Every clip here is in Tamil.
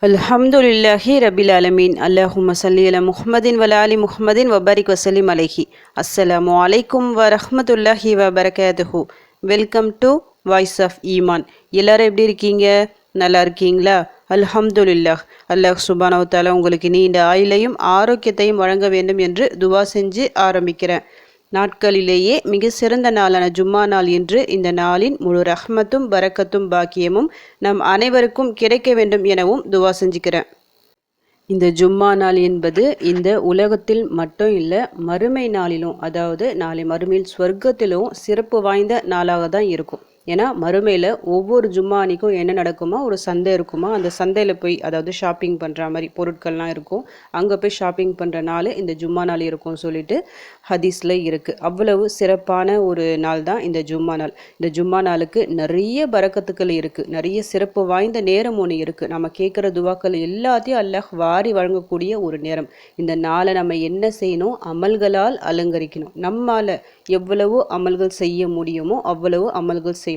அல்ஹம்துலில்லாஹி ரபில் ஆலமீன். அல்லாஹும்ம ஸல்லி அலா முஹம்மதின் வ ஆலி முஹம்மதின் வபாரிக் வசல்லிம் அலைஹி. அஸ்ஸலாமு அலைக்கும் வரஹ்மத்துல்லாஹி வபரகாத்துஹு. வெல்கம் டு வாய்ஸ் ஆஃப் ஈமான். எல்லாரும் எப்படி இருக்கீங்க? நல்லா இருக்கீங்களா? அல்ஹம்துலில்லாஹ். அல்லாஹ் சுப்ஹானஹு வ தஆலா உங்களுக்கு நீண்ட ஆயுளையும் ஆரோக்கியத்தையும் வழங்க வேண்டும் என்று துவா செஞ்சு ஆரம்பிக்கிறேன். நாட்களிலேயே மிக சிறந்த நாளான ஜும்மா நாள் என்று இந்த நாளின் முழு ரஹ்மத்தும் பரக்கத்தும் பாக்கியமும் நம் அனைவருக்கும் கிடைக்க வேண்டும் எனவும் துவா செஞ்சுக்கிறேன். இந்த ஜும்மா நாள் என்பது இந்த உலகத்தில் மட்டும் இல்லை, மறுமை நாளிலும், அதாவது நாளை மறுமையில் ஸ்வர்க்கத்திலும் சிறப்பு வாய்ந்த நாளாக தான் இருக்கும். ஏன்னா மறுமையில் ஒவ்வொரு ஜும்மா அன்னைக்கும் என்ன நடக்குமா, ஒரு சந்தை இருக்குமா, அந்த சந்தையில் போய், அதாவது ஷாப்பிங் பண்ணுற மாதிரி பொருட்கள்லாம் இருக்கும், அங்கே போய் ஷாப்பிங் பண்ணுற நாள் இந்த ஜும்மா நாள் இருக்கும்னு சொல்லிட்டு ஹதீஸில் இருக்குது. அவ்வளவு சிறப்பான ஒரு நாள் தான் இந்த ஜும்மா நாள். இந்த ஜும்மா நாளுக்கு நிறைய பரக்கத்துக்கள் இருக்குது, நிறைய சிறப்பு வாய்ந்த நேரம் ஒன்று இருக்குது. நம்ம கேட்குற துவாக்கள் எல்லாத்தையும் அல்லாஹ் வாரி வழங்கக்கூடிய ஒரு நேரம். இந்த நாளை நம்ம என்ன செய்யணும்? அமல்களால் அலங்கரிக்கணும். நம்மால் எவ்வளவு அமல்கள் செய்ய முடியுமோ அவ்வளவு அமல்கள் செய்யணும்.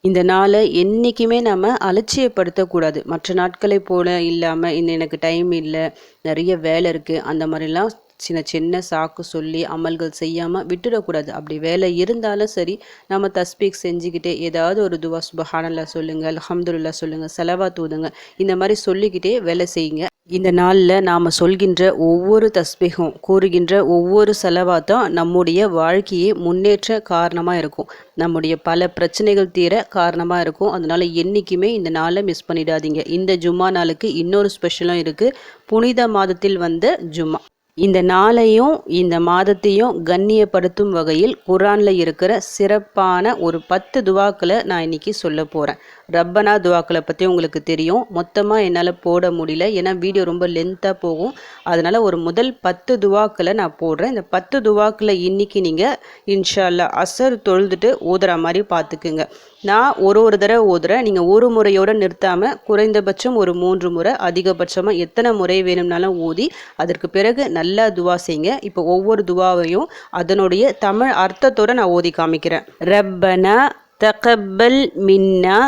இந்த நாளை என்றைக்குமே நம்ம அலட்சியப்படுத்தக்கூடாது. மற்ற நாட்களை போல இல்லாமல், இந்த எனக்கு டைம் இல்லை, நிறைய வேலை இருக்குது, அந்த மாதிரிலாம் சின்ன சின்ன சாக்கு சொல்லி அமல்கள் செய்யாமல் விட்டுடக்கூடாது. அப்படி வேலை இருந்தாலும் சரி, நம்ம தஸ்பீக் செஞ்சுக்கிட்டே ஏதாவது ஒரு துவா, சுபஹானல்லாஹ் சொல்லுங்கள், அல்ஹம்துலில்லாஹ் சொல்லுங்கள், ஸலவாத் ஓதுங்க, இந்த மாதிரி சொல்லிக்கிட்டே வேலை செய்யுங்க. இந்த நாளில் நாம் சொல்கின்ற ஒவ்வொரு தஸ்பீகும், கூறுகின்ற ஒவ்வொரு ஸலவாத்தும் நம்முடைய வாழ்க்கையை முன்னேற்ற காரணமாக இருக்கும், நம்முடைய பல பிரச்சனைகள் தீர காரணமாக இருக்கும். அதனால் என்றைக்குமே இந்த நாளை மிஸ் பண்ணிடாதீங்க. இந்த ஜும்மா நாளுக்கு இன்னொரு ஸ்பெஷலும் இருக்குது. புனித மாதத்தில் வந்த ஜும்மா. இந்த நாளையும் இந்த மாதத்தையும் கண்ணியப்படுத்தும் வகையில் குர்ஆனில் இருக்கிற சிறப்பான ஒரு 10 துவாக்களை நான் இன்னைக்கு சொல்ல போகிறேன். ரப்பனா துவாக்களை பற்றி உங்களுக்கு தெரியும். மொத்தமாக என்னால் போட முடியல, ஏன்னா வீடியோ ரொம்ப லென்த்தாக போகும். அதனால் ஒரு முதல் 10 துவாக்களை நான் போடுறேன். இந்த 10 துவாக்களை இன்றைக்கி நீங்கள் இன்ஷா அல்லாஹ் அசர் தொழுதுட்டு ஓதுற மாதிரி பார்த்துக்குங்க. நான் ஒரு தடவை ஓதுறேன், நீங்கள் ஒரு முறையோடு நிறுத்தாமல் குறைந்தபட்சம் ஒரு 3 முறை, அதிகபட்சமாக எத்தனை முறை வேணும்னாலும் ஓதி அதற்கு பிறகு நல்லா துவா செய்யுங்க. இப்போ ஒவ்வொரு துவாவையும் அதனுடைய தமிழ் அர்த்தத்தோடு நான் ஓதி காமிக்கிறேன். ரப்பனா தகப்பல் மின்னா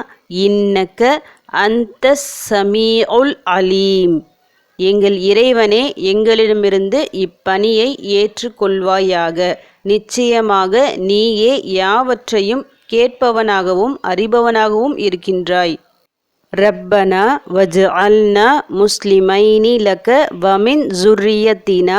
இன்னக்க அந்த சமீஉல் அலீம். எங்கள் இறைவனே, எங்களிடமிருந்து இப்பணியை ஏற்றுக்கொள்வாயாக. நிச்சயமாக நீயே யாவற்றையும் கேட்பவனாகவும் அறிபவனாகவும் இருக்கின்றாய். ரப்பனா வஜ்அல்னா முஸ்லிமைனி லக வமின் ஸுர்ரியத்தினா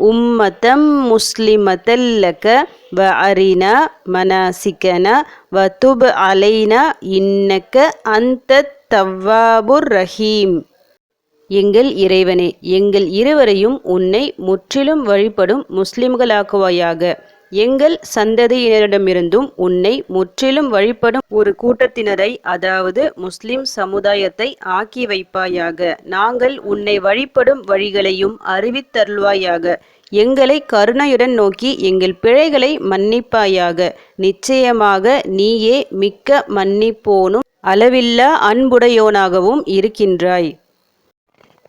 உம்மத்தம் முஸ்லிமத்தல் லக வ அரினா மனாசிக்கனா வ துப் அலைனா இன்னக்க அந்தத் தவ்வாபுர் ரஹீம். எங்கள் இறைவனே, எங்கள் இருவரையும் உன்னை முற்றிலும் வழிபடும் முஸ்லிம்களாக்குவாயாக. எங்கள் சந்ததியினரிடமிருந்தும் உன்னை முற்றிலும் வழிபடும் ஒரு கூட்டத்தினரை, அதாவது முஸ்லிம் சமுதாயத்தை ஆக்கி வைப்பாயாக. நாங்கள் உன்னை வழிபடும் வழிகளையும் அறிவித்தருள்வாயாக. எங்களை கருணையுடன் நோக்கி எங்கள் பிழைகளை மன்னிப்பாயாக. நிச்சயமாக நீயே மிக்க மன்னிப்போனும் அளவில்லா அன்புடையோனாகவும் இருக்கின்றாய்.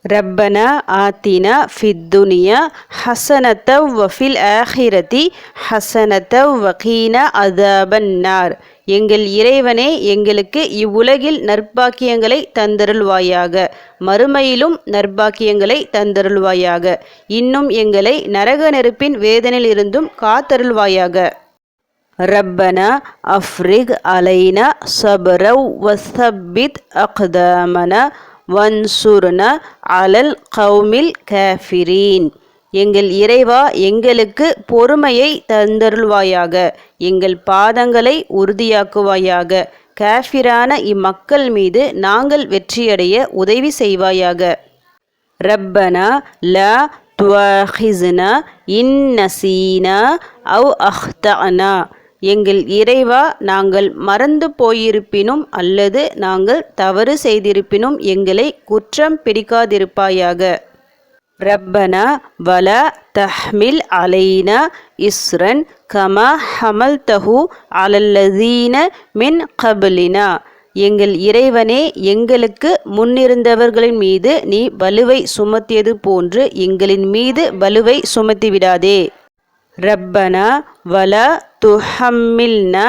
ரப்பனா ஆத்தினா ஃபித்துனியா ஹசனத்தவ் வஃபில் ஆஹிரதி ஹசனத்தவ் வகீனா அதாபன்னார். எங்கள் இறைவனே, எங்களுக்கு இவ்வுலகில் நற்பாக்கியங்களை தந்தருள்வாயாக, மறுமையிலும் நற்பாக்கியங்களை தந்தருள்வாயாக. இன்னும் எங்களை நரக நெருப்பின் வேதனையிலிருந்தும் காத்தருள்வாயாக. ரப்பனா அஃப்ரிக் அலைனா சப்ரவ் வஸப்பித் அக்தாமனா வன்சுர்னா அலல் கௌமில் காஃபிரீன். எங்கள் இறைவா, எங்களுக்கு பொறுமையை தந்தருள்வாயாக. எங்கள் பாதங்களை உறுதியாக்குவாயாக. காஃபிரான இம்மக்கள் மீது நாங்கள் வெற்றியடைய உதவி செய்வாயாக. ரப்பனா லா துவாஹிஸ்னா இன் நசீனா அவ் அஹ்தஅனா. எங்கள் இறைவா, நாங்கள் மறந்து போயிருப்பினும் அல்லது நாங்கள் தவறு செய்திருப்பினும் எங்களை குற்றம் பிடிக்காதிருப்பாயாக. ரப்பனா வலா தஹ்மில் அலைனா இஸ்ரன் கமா ஹமல்தஹு அலல்லதீன மின் கப்லினா. எங்கள் இறைவனே, எங்களுக்கு முன்னிருந்தவர்களின் மீது நீ பலுவை சுமத்தியது போன்று எங்களின் மீது பலுவை சுமத்திவிடாதே. ரப்பனா வலா துஹம்மில்னா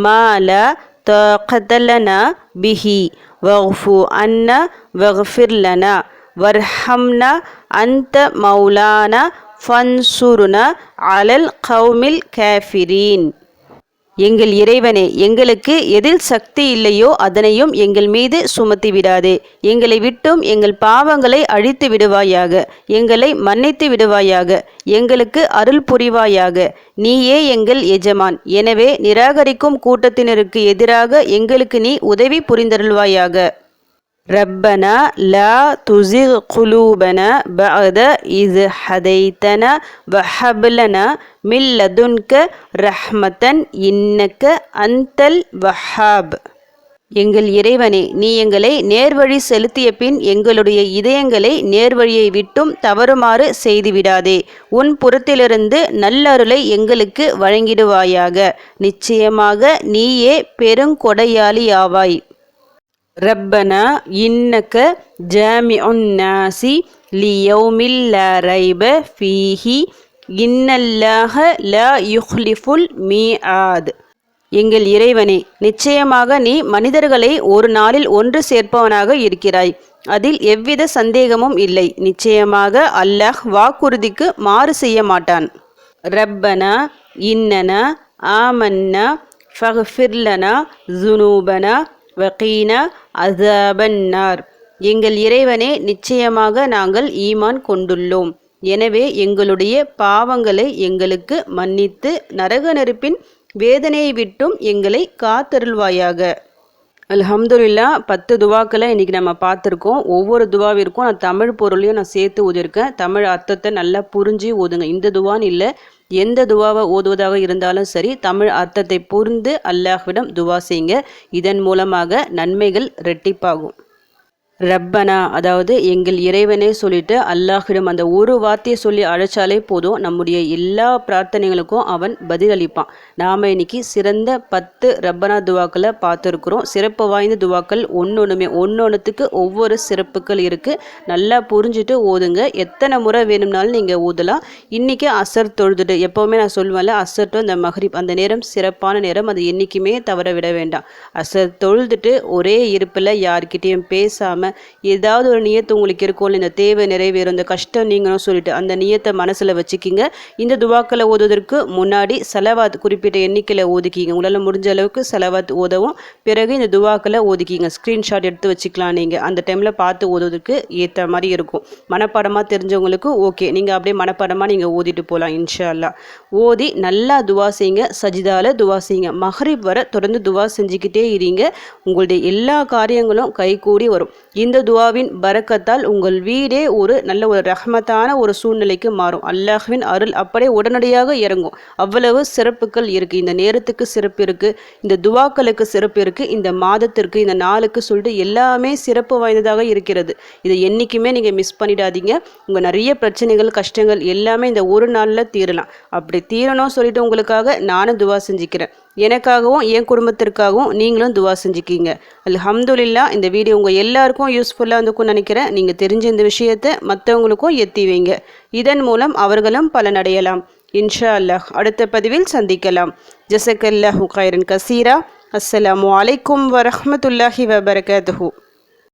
மாலா தாகத லனா பிஹி வஃபு அன்னா வஃபிர் லனா வர்ஹம்னா அன்த மௌலானா ஃபன்சுருனா அலல் கௌமில் காஃபிரீன். எங்கள் இறைவனே, எங்களுக்கு எதில் சக்தி இல்லையோ அதனையும் எங்கள் மீது சுமத்தி விடாதே. எங்களை விட்டும் எங்கள் பாவங்களை அழித்து விடுவாயாக. எங்களை மன்னித்து விடுவாயாக. எங்களுக்கு அருள் புரிவாயாக. நீயே எங்கள் எஜமான். எனவே நிராகரிக்கும் கூட்டத்தினருக்கு எதிராக எங்களுக்கு நீ உதவி புரிந்தருள்வாயாக. ரப்பனா லா துஸிக் குலூபனா பஅத இஸ் ஹதைதனா வஹப் லனா மின் லதுன்க ரஹ்மத்தன் இன்னக்க அன்தல் வஹ்ஹாப். எங்கள் இறைவனே, நீ எங்களை நேர்வழி செலுத்திய பின் எங்களுடைய இதயங்களை நேர்வழியை விட்டும் தவறுமாறு செய்துவிடாதே. உன் புறத்திலிருந்து நல்லருளை எங்களுக்கு வழங்கிடுவாயாக. நிச்சயமாக நீயே பெருங்கொடையாளியாவாய். ரப்பனா இன்னக ஜாமிஉன் நாசி லியௌமில் லா ரைப ஃபீஹி இன்னல்லாஹ லா யுஹ்லிஃபுல் மீஆத். எங்கள் இறைவனே, நிச்சயமாக நீ மனிதர்களை ஒரு நாளில் ஒன்று சேர்ப்பவனாக இருக்கிறாய். அதில் எவ்வித சந்தேகமும் இல்லை. நிச்சயமாக அல்லாஹ் வாக்குறுதிக்கு மாறு செய்ய மாட்டான். ரப்பனா இன்னனா ஆமன்னா ஃபக்ஃபிர் லனா ஸுனூபனா வகீனா அஸாபன்னார். எங்கள் இறைவனே, நிச்சயமாக நாங்கள் ஈமான் கொண்டுள்ளோம். எனவே எங்களுடைய பாவங்களை எங்களுக்கு மன்னித்து நரக நெருப்பின் வேதனையை விட்டும் எங்களை காத்தருள்வாயாக. அல்ஹம்துலில்லா, 10 துவாக்களை இன்றைக்கி நம்ம பார்த்துருக்கோம். ஒவ்வொரு துவாவிற்கும் நான் தமிழ் பொருளையும் நான் சேர்த்து ஓதிருக்கேன். தமிழ் அர்த்தத்தை நல்லா புரிஞ்சு ஓதுங்க. இந்த துவான்னு இல்லை, எந்த துவாவை ஓதுவதாக இருந்தாலும் சரி, தமிழ் அர்த்தத்தை புரிந்து அல்லாஹ்விடம் துவா செய்யுங்க. இதன் மூலமாக நன்மைகள் ரெட்டிப்பாகும். ரப்பனா, அதாவது எங்கள் இறைவனே சொல்லிட்டு அல்லாஹ்விடம் அந்த ஒரு வார்த்தையை சொல்லி அழைச்சாலே போதும், நம்முடைய எல்லா பிரார்த்தனைகளுக்கும் அவன் பதிலளிப்பான். நாம் இன்னைக்கு சிறந்த 10 ரப்பனா துவாக்களை பார்த்துருக்குறோம். சிறப்பு வாய்ந்த துவாக்கள் ஒன்னொன்றுத்துக்கு ஒவ்வொரு சிறப்புகள் இருக்குது. நல்லா புரிஞ்சுட்டு ஓதுங்க. எத்தனை முறை வேணும்னாலும் நீங்கள் ஓதலாம். இன்றைக்கி அசர் தொழுதுட்டு, எப்போவுமே நான் சொல்லுவேன்ல, அசர் டு இந்த மஹ்ரிப் அந்த நேரம் சிறப்பான நேரம், அது என்றைக்குமே தவற விட வேண்டாம். அசர் தொழுதுட்டு ஒரே இருப்பில் யார்கிட்டையும் பேசாமல் ஏதாவது ஒரு நியத்து உங்களுக்கு இருக்கும், இந்த தேவை நிறைவேறும், இந்த கஷ்டம் நீங்களும் சொல்லிட்டு அந்த நியத்தை மனசில் வச்சுக்கிங்க. இந்த துவாக்களை ஓதுவதற்கு முன்னாடி செலவாத் குறிப்பிட்ட எண்ணிக்கையில் ஓதிக்கிங்க. உங்களால் முடிஞ்ச அளவுக்கு செலவாத் ஓதவும், பிறகு இந்த துவாக்களை ஓதிக்கிங்க. ஸ்க்ரீன்ஷாட் எடுத்து வச்சுக்கலாம். நீங்கள் அந்த டைமில் பார்த்து ஓதுவதற்கு ஏற்ற மாதிரி இருக்கும். மனப்பாடமாக தெரிஞ்சவங்களுக்கு ஓகே, நீங்கள் அப்படியே மனப்பாடமாக நீங்கள் ஓதிட்டு போகலாம். இன்ஷா அல்லாஹ் ஓதி நல்லா துவா செய்யுங்க. சஜிதால துவா செய்யுங்க. மஹ்ரிப் வர தொடர்ந்து துவா செஞ்சுக்கிட்டே இருங்க. உங்களுடைய எல்லா காரியங்களும் கைகூடி வரும். இந்த துவாவின் பரக்கத்தால் உங்கள் வீடே ஒரு நல்ல ஒரு ரஹ்மத்தான ஒரு சூழ்நிலைக்கு மாறும். அல்லாஹ்வின் அருள் அப்படியே உடனடியாக இறங்கும். அவ்வளவு சிறப்புகள் இருக்குது. இந்த நேரத்துக்கு சிறப்பு இருக்குது, இந்த துவாக்களுக்கு சிறப்பு இருக்குது, இந்த மாதத்திற்கு இந்த நாளுக்கு சொல்லிட்டு எல்லாமே சிறப்பு வாய்ந்ததாக இருக்கிறது. இதை என்றைக்குமே நீங்கள் மிஸ் பண்ணிடாதீங்க. உங்கள் நிறைய பிரச்சனைகள் கஷ்டங்கள் எல்லாமே இந்த ஒரு நாளில் தீரலாம். அப்படி தீரணும் சொல்லிட்டு உங்களுக்காக நானும் துவா செஞ்சுக்கிறேன். எனக்காகவும் என் குடும்பத்திற்காகவும் நீங்களும் துவா செஞ்சுக்கிங்க. அல்ஹம்துலில்லாஹ், இந்த வீடியோ உங்கள் எல்லாருக்கும் யூஸ்ஃபுல்லாக இருந்துக்கும்னு நினைக்கிறேன். நீங்கள் தெரிஞ்ச இந்த விஷயத்தை மற்றவங்களுக்கும் எத்தி வைங்க. இதன் மூலம் அவர்களும் பலனடையலாம். இன்ஷா அல்லாஹ் அடுத்த பதிவில் சந்திக்கலாம். ஜஸக்கல்லாஹு கைரன் கசீரா. அஸ்ஸலாமு அலைக்கும் வரஹ்மத்துல்லாஹி வபரகாத்துஹு.